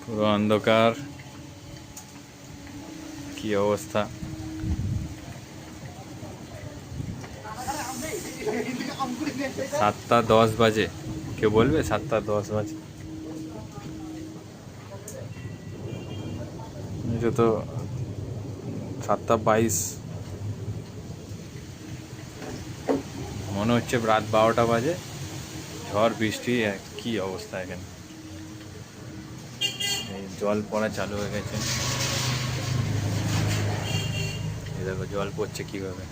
পুরো অন্ধকার, কি অবস্থা। 7টা 10 বাজে, কেউ বলবে 7টা 10 বাজে? এটা তো 7টা 22। মনে হচ্ছে রাত 12টা বাজে। ঝড় বৃষ্টি, কি অবস্থা এখানে। এই জল পড়া চালু হয়ে গেছে, এই দেখো জল পড়ছে কিভাবে।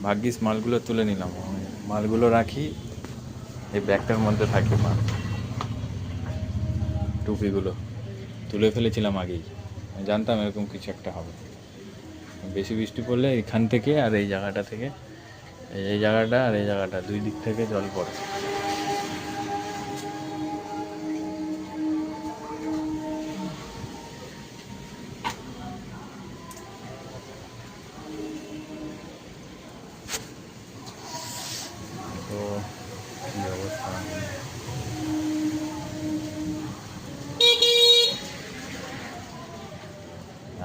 ভাগ্যিস মালগুলো তুলে নিলাম, মালগুলো রাখি এই ব্যাগটার মধ্যে থাকে। মাল টুপিগুলো তুলে ফেলেছিলাম আগেই, জানতাম এরকম কিছু একটা হবে। বেশি বৃষ্টি পড়লে এখান থেকে আর এই জায়গাটা থেকে, এই জায়গাটা আর এই জায়গাটা, দুই দিক থেকে জল পড়ে। তো কী অবস্থা,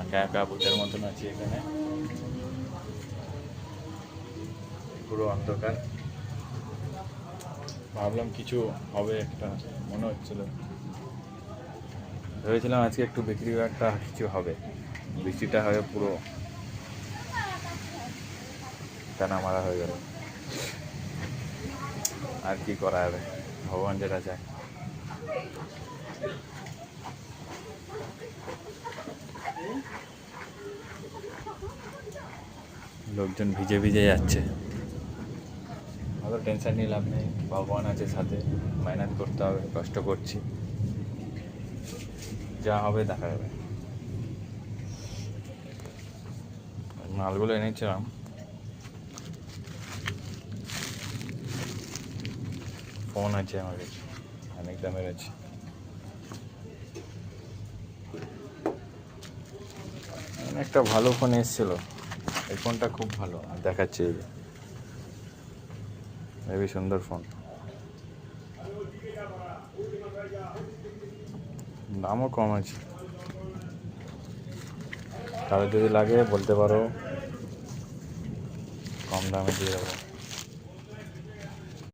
একা একা ভূতের মতন আছি এখানে, পুরো অন্ধকার। ভাবলাম কিছু হবে একটা, মনে হচ্ছিল, ভেবেছিলাম আজকে একটু বিক্রি একটা কিছু হবে। বৃষ্টিটা হয়ে পুরো টানা মারা হয়ে গেল। আর কি করা যাবে, ভগবান যেটা চায়। লোকজন ভিজে ভিজে যাচ্ছে, অত টেনশন নিয়ে লাভ নেই, ভগবান আছে সাথে। মেহনত করতে হবে, কষ্ট করছি, যা হবে দেখা যাবে। মালগুলো এনেছিলাম, ফোন আছে আমার কাছে, অনেক দামের আছে। একটা ভালো ফোন এসেছিল, এই ফোনটা খুব ভালো দেখাচ্ছে, হেবি সুন্দর ফোন, দামও কম আছে। কারো যদি লাগে বলতে পারো, কম দামে দিয়ে দেবো।